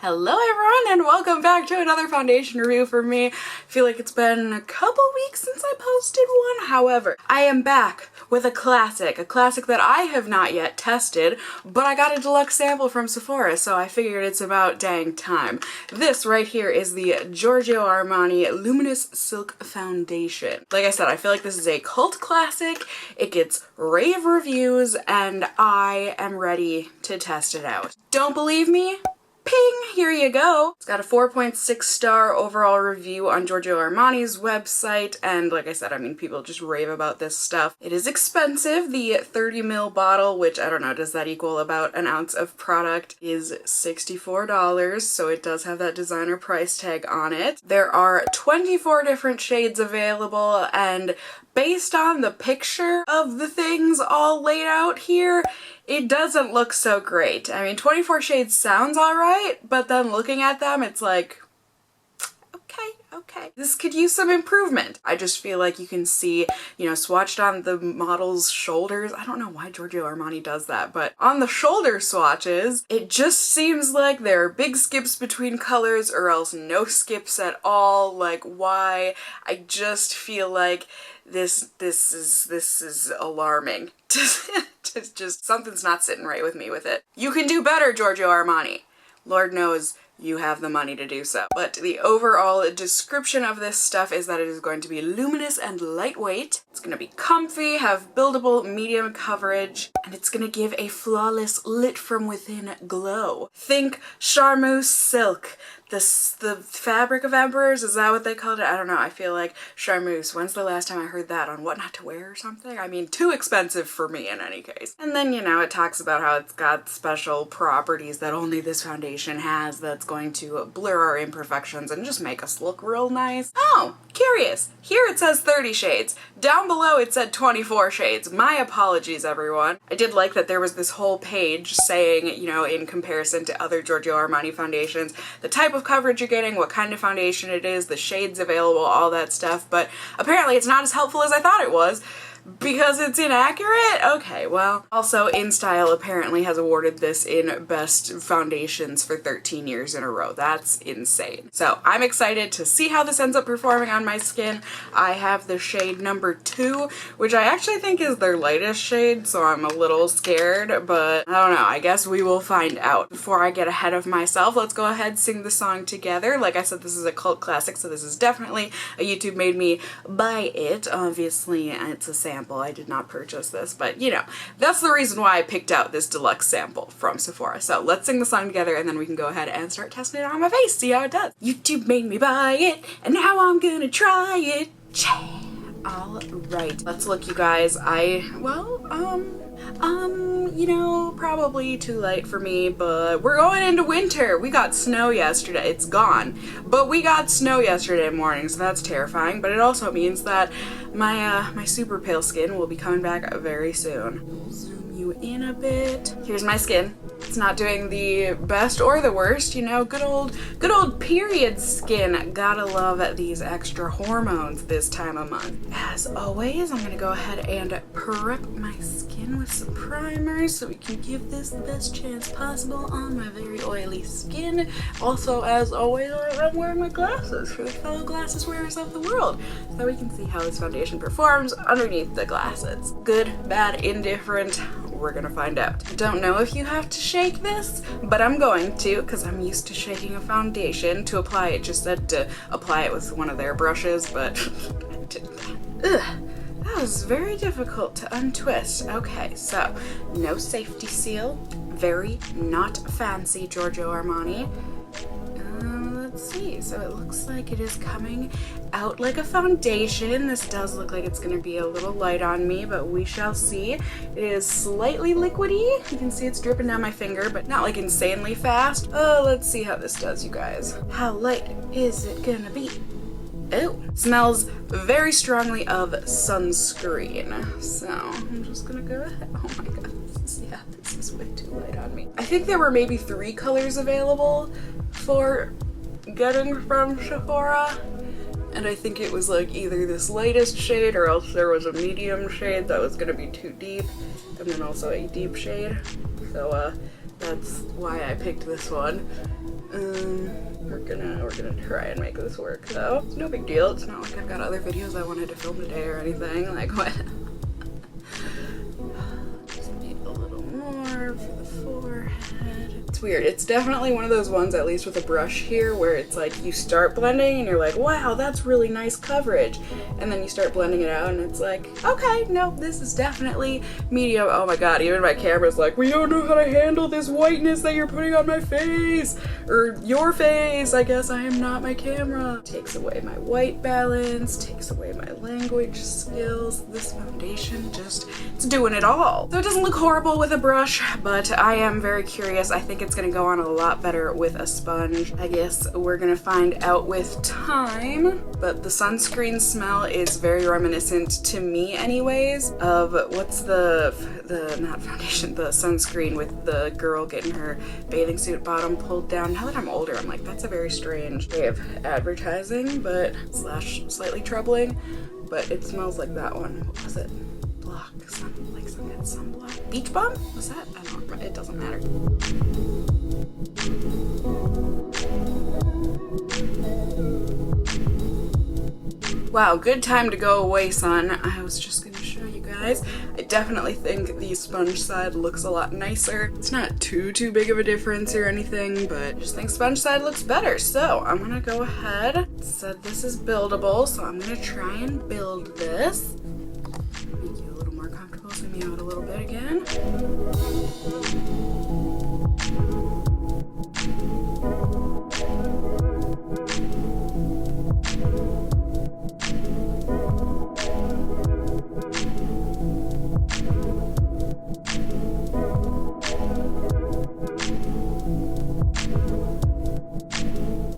Hello everyone and welcome back to another foundation review for me. I feel like it's been a couple weeks since I posted one. However, I am back with a classic that I have not yet tested, but I got a deluxe sample from Sephora, so I figured it's about dang time. This right here is the Giorgio Armani Luminous Silk Foundation. Like I said, I feel like this is a cult classic. It gets rave reviews and I am ready to test it out. Don't believe me? Ping! Here you go! It's got a 4.6 star overall review on Giorgio Armani's website, and like I said, I mean, people just rave about this stuff. It is expensive. The 30 ml bottle, which I don't know, does that equal about an ounce of product, is $64, so it does have that designer price tag on it. There are 24 different shades available, and based on the picture of the things all laid out here, it doesn't look so great. I mean, 24 shades sounds alright, but then looking at them, it's like, okay. This could use some improvement. I just feel like you can see, you know, swatched on the model's shoulders. I don't know why Giorgio Armani does that, but on the shoulder swatches, it just seems like there are big skips between colors or else no skips at all. Like, why? I just feel like this is alarming. Just something's not sitting right with me with it. You can do better, Giorgio Armani. Lord knows you have the money to do so. But the overall description of this stuff is that it is going to be luminous and lightweight. It's going to be comfy, have buildable medium coverage, and it's going to give a flawless lit from within glow. Think charmeuse silk. The fabric of emperors, is that what they called it? I don't know. I feel like charmeuse. When's the last time I heard that? On What Not to Wear or something? I mean, too expensive for me in any case. And then, you know, it talks about how it's got special properties that only this foundation has that's going to blur our imperfections and just make us look real nice. Oh, curious. Here it says 30 shades. Down below it said 24 shades. My apologies, everyone. I did like that there was this whole page saying, you know, in comparison to other Giorgio Armani foundations, the type of coverage you're getting, what kind of foundation it is, the shades available, all that stuff, but apparently it's not as helpful as I thought it was. Because it's inaccurate? Okay, well, also InStyle apparently has awarded this in best foundations for 13 years in a row. That's insane. So I'm excited to see how this ends up performing on my skin. I have the shade number 2, which I actually think is their lightest shade, so I'm a little scared, but I don't know, I guess we will find out. Before I get ahead of myself, let's go ahead and sing the song together. Like I said, this is a cult classic, so this is definitely a YouTube made me buy it. Obviously, it's a sample. I did not purchase this, but you know, that's the reason why I picked out this deluxe sample from Sephora. So let's sing the song together and then we can go ahead and start testing it on my face, see how it does. YouTube made me buy it, and now I'm gonna try it. Alright, let's look, you guys. You know, probably too late for me, but we're going into winter. We got snow yesterday. It's gone. But we got snow yesterday morning, so that's terrifying. But it also means that my super pale skin will be coming back very soon. Zoom you in a bit. Here's my skin. It's not doing the best or the worst, you know, good old period skin. Gotta love these extra hormones this time of month. As always, I'm gonna go ahead and prep my skin with some primer so we can give this the best chance possible on my very oily skin. Also, as always, I'm wearing my glasses for the fellow glasses wearers of the world so that we can see how this foundation performs underneath the glasses. Good, bad, indifferent, we're gonna find out. I don't know if you have to shake this, but I'm going to, because I'm used to shaking a foundation. To apply it, just said to apply it with one of their brushes, but that was very difficult to untwist. Okay, so no safety seal, very not fancy Giorgio Armani. Let's see, so it looks like it is coming out like a foundation. This does look like it's gonna be a little light on me, but we shall see. It is slightly liquidy. You can see it's dripping down my finger, but not like insanely fast. Oh, let's see how this does, you guys. How light is it gonna be? Oh, smells very strongly of sunscreen. So I'm just gonna go ahead. Oh my god, yeah, this is way too light on me. I think there were maybe 3 colors available for getting from Sephora, and I think it was like either this lightest shade or else there was a medium shade that was gonna be too deep, and then also a deep shade. So that's why I picked this one. We're gonna try and make this work though. It's no big deal. It's not like I've got other videos I wanted to film today or anything. Like what? Just need a little more for the forehead. It's weird. It's definitely one of those ones, at least with a brush here, where it's like you start blending and you're like, wow, that's really nice coverage. And then you start blending it out and it's like, okay, no, this is definitely medium. Oh my god, even my camera's like, we don't know how to handle this whiteness that you're putting on my face. Or your face, I guess I am not my camera. Takes away my white balance, takes away my language skills. This foundation just, it's doing it all. So it doesn't look horrible with a brush, but I am very curious. I think it's gonna go on a lot better with a sponge. I guess we're gonna find out with time. But the sunscreen smell is very reminiscent to me anyways of what's the not foundation, the sunscreen with the girl getting her bathing suit bottom pulled down. Now that I'm older, I'm like, that's a very strange way of advertising, but slash slightly troubling, but it smells like that one. What was it? Block, like some kind of sunblock? Beach Bum? Was that? I don't remember. It doesn't matter. Wow, good time to go away, son. I was just gonna show you guys. I definitely think the sponge side looks a lot nicer. It's not too big of a difference or anything, but I just think sponge side looks better. So I'm gonna go ahead. It said this is buildable, so I'm gonna try and build this. Make you a little more comfortable. Zoom you out a little bit again.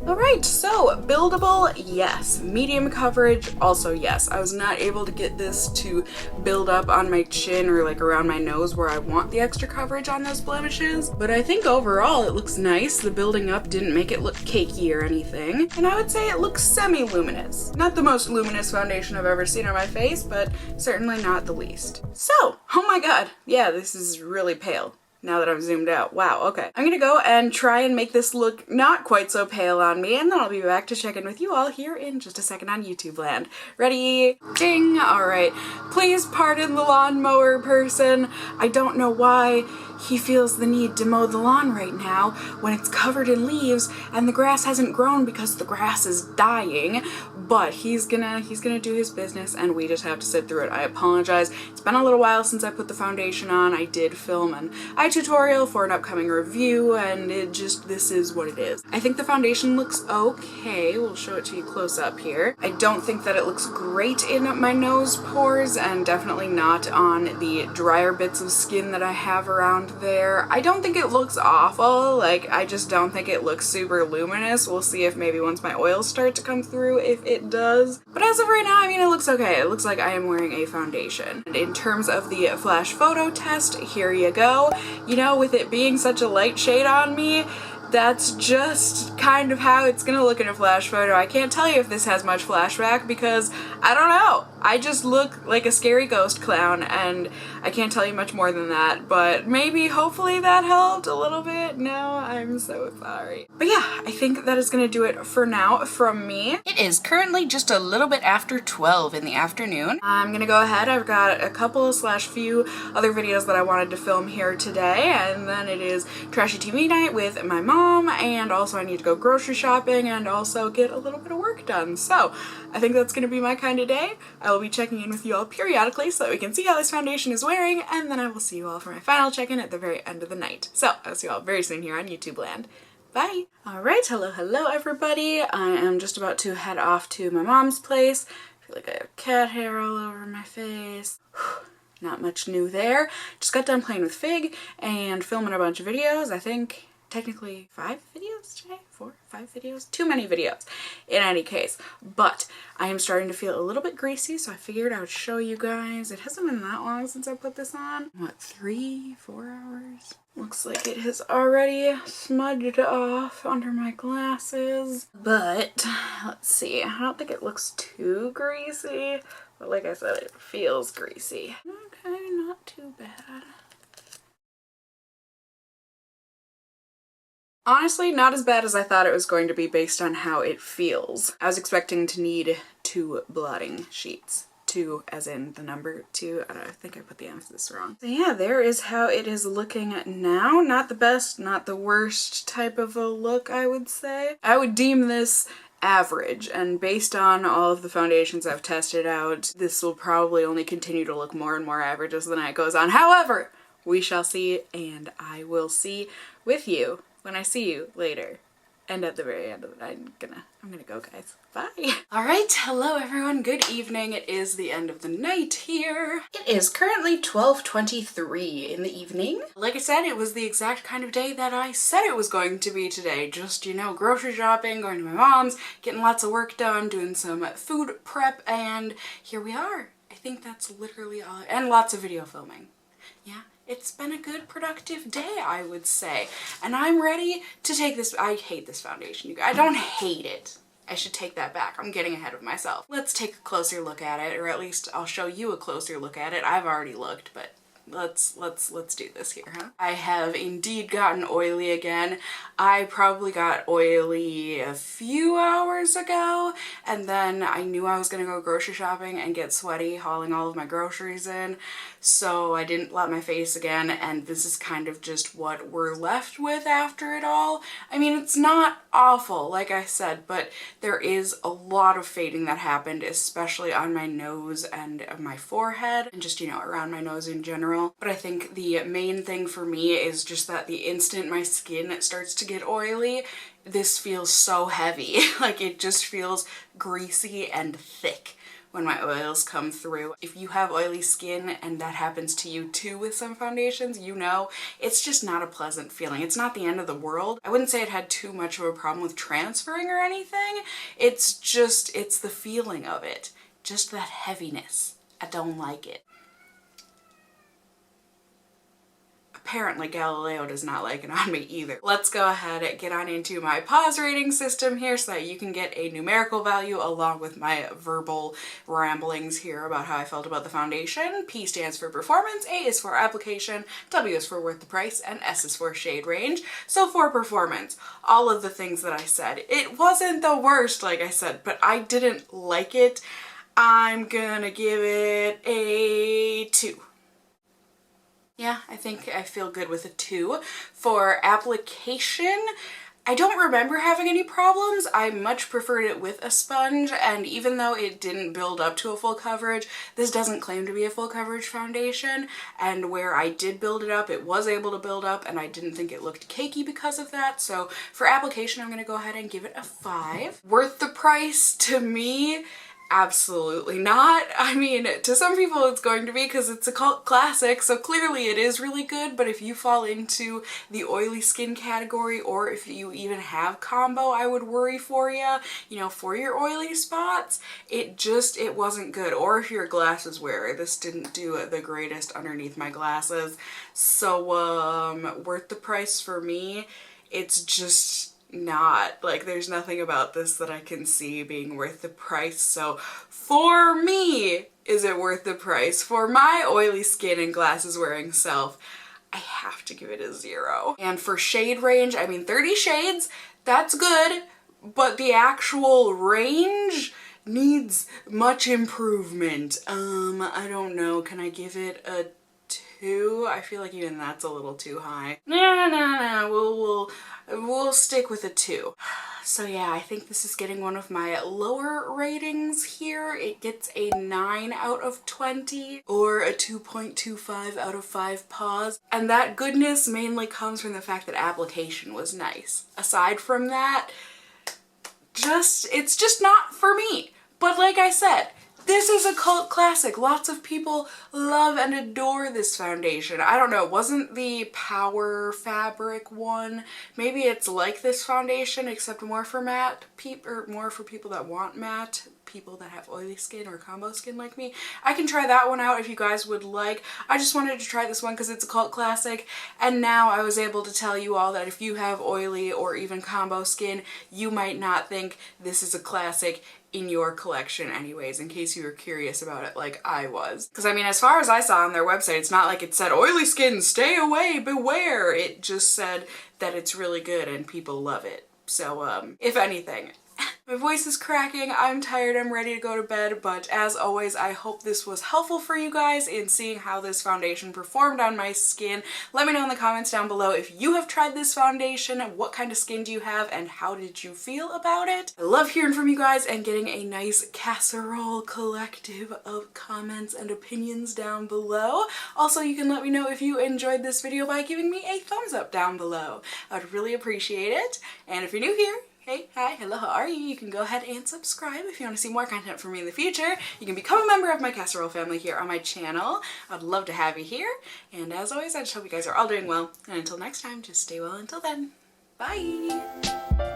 Alright, so buildable, yes. Medium coverage, also yes. I was not able to get this to build up on my chin or like around my nose where I want the extra coverage on those blemishes, but I think overall it looks nice. The building up didn't make it look cakey or anything, and I would say it looks semi-luminous. Not the most luminous foundation I've ever seen on my face, but certainly not the least. So, oh my god, yeah, this is really pale. Now that I'm zoomed out. Wow, okay. I'm gonna go and try and make this look not quite so pale on me, and then I'll be back to check in with you all here in just a second on YouTube land. Ready? Ding! Alright. Please pardon the lawnmower person. I don't know why he feels the need to mow the lawn right now when it's covered in leaves and the grass hasn't grown because the grass is dying, but he's gonna do his business and we just have to sit through it. I apologize. It's been a little while since I put the foundation on. I did film an eye tutorial for an upcoming review and this is what it is. I think the foundation looks okay. We'll show it to you close up here. I don't think that it looks great in my nose pores and definitely not on the drier bits of skin that I have around there. I don't think it looks awful. Like, I just don't think it looks super luminous. We'll see if maybe once my oils start to come through, if it does. But as of right now, I mean, it looks okay. It looks like I am wearing a foundation. And in terms of the flash photo test, here you go. You know, with it being such a light shade on me, that's just kind of how it's gonna look in a flash photo. I can't tell you if this has much flashback because I don't know. I just look like a scary ghost clown and I can't tell you much more than that, but maybe hopefully that helped a little bit. No, I'm so sorry. But yeah, I think that is gonna do it for now from me. It is currently just a little bit after 12 in the afternoon. I'm gonna go ahead. I've got a couple / few other videos that I wanted to film here today, and then it is trashy TV night with my mom, and also I need to go grocery shopping and also get a little bit of work done. So I think that's gonna be my kind of day. I will be checking in with you all periodically so that we can see how this foundation is wearing, and then I will see you all for my final check-in at the very end of the night. So I'll see you all very soon here on YouTube land. Bye! Alright, hello everybody. I am just about to head off to my mom's place. I feel like I have cat hair all over my face. Not much new there. Just got done playing with Fig and filming a bunch of videos. I think technically 5 videos today? 4, 5 videos? Too many videos in any case. But I am starting to feel a little bit greasy, so I figured I would show you guys. It hasn't been that long since I put this on. What, 3, 4 hours? Looks like it has already smudged off under my glasses. But let's see. I don't think it looks too greasy, but like I said, it feels greasy. Okay, not too bad. Honestly, not as bad as I thought it was going to be based on how it feels. I was expecting to need 2 blotting sheets. 2 as in the number 2. I think I put the emphasis wrong. So yeah, there is how it is looking now. Not the best, not the worst type of a look, I would say. I would deem this average, and based on all of the foundations I've tested out, this will probably only continue to look more and more average as the night goes on. However, we shall see, and I will see with you when I see you later. And at the very end of the night, I'm gonna go, guys. Bye. All right, hello everyone, good evening. It is the end of the night here. It is currently 12:23 in the evening. Like I said, it was the exact kind of day that I said it was going to be today. Just, you know, grocery shopping, going to my mom's, getting lots of work done, doing some food prep, and here we are. I think that's literally all, and lots of video filming. Yeah. It's been a good, productive day, I would say. And I'm ready to take this. I hate this foundation, you guys. I don't hate it. I should take that back. I'm getting ahead of myself. Let's take a closer look at it, or at least I'll show you a closer look at it. I've already looked, but let's do this here, huh? I have indeed gotten oily again. I probably got oily a few hours ago, and then I knew I was gonna go grocery shopping and get sweaty hauling all of my groceries in, so I didn't blot my face again, and this is kind of just what we're left with after it all. I mean, it's not awful, like I said, but there is a lot of fading that happened, especially on my nose and my forehead, and just, you know, around my nose in general. But I think the main thing for me is just that the instant my skin starts to get oily, this feels so heavy. Like, it just feels greasy and thick when my oils come through. If you have oily skin and that happens to you too with some foundations, you know, it's just not a pleasant feeling. It's not the end of the world. I wouldn't say it had too much of a problem with transferring or anything. It's just, it's the feeling of it. Just that heaviness. I don't like it. Apparently Galileo does not like it on me either. Let's go ahead and get on into my pause rating system here so that you can get a numerical value along with my verbal ramblings here about how I felt about the foundation. P stands for performance, A is for application, W is for worth the price, and S is for shade range. So for performance, all of the things that I said. It wasn't the worst, like I said, but I didn't like it. I'm gonna give it a 2. Yeah, I think I feel good with a 2. For application, I don't remember having any problems. I much preferred it with a sponge, and even though it didn't build up to a full coverage, this doesn't claim to be a full coverage foundation, and where I did build it up, it was able to build up, and I didn't think it looked cakey because of that. So for application, I'm gonna go ahead and give it a 5. Worth the price to me? Absolutely not. I mean, to some people it's going to be because it's a cult classic, so clearly it is really good, but if you fall into the oily skin category, or if you even have combo, I would worry for you, you know, for your oily spots. It wasn't good. Or if you're a glasses wearer, this didn't do the greatest underneath my glasses. So, worth the price for me. It's just not. Like, there's nothing about this that I can see being worth the price. So for me, is it worth the price? For my oily skin and glasses wearing self, I have to give it a 0. And for shade range, I mean, 30 shades, that's good, but the actual range needs much improvement. I don't know, can I give it a 2? I feel like even that's a little too high. No, we'll stick with a 2. So yeah, I think this is getting one of my lower ratings here. It gets a 9 out of 20 or a 2.25 out of 5 paws. And that goodness mainly comes from the fact that application was nice. Aside from that, it's just not for me. But like I said, this is a cult classic. Lots of people love and adore this foundation. I don't know, wasn't the Power Fabric one? Maybe it's like this foundation except more for matte or more for people that want matte people that have oily skin or combo skin like me. I can try that one out if you guys would like. I just wanted to try this one because it's a cult classic, and now I was able to tell you all that if you have oily or even combo skin, you might not think this is a classic in your collection anyways, in case you were curious about it like I was. Because I mean, as far as I saw on their website, it's not like it said oily skin, stay away, beware. It just said that it's really good and people love it. So if anything, my voice is cracking, I'm tired, I'm ready to go to bed, but as always, I hope this was helpful for you guys in seeing how this foundation performed on my skin. Let me know in the comments down below if you have tried this foundation, what kind of skin do you have, and how did you feel about it? I love hearing from you guys and getting a nice casserole collective of comments and opinions down below. Also, you can let me know if you enjoyed this video by giving me a thumbs up down below. I'd really appreciate it. And if you're new here, hey, hi, hello, how are you? You can go ahead and subscribe if you want to see more content from me in the future. You can become a member of my casserole family here on my channel. I'd love to have you here. And as always, I just hope you guys are all doing well. And until next time, just stay well until then. Bye!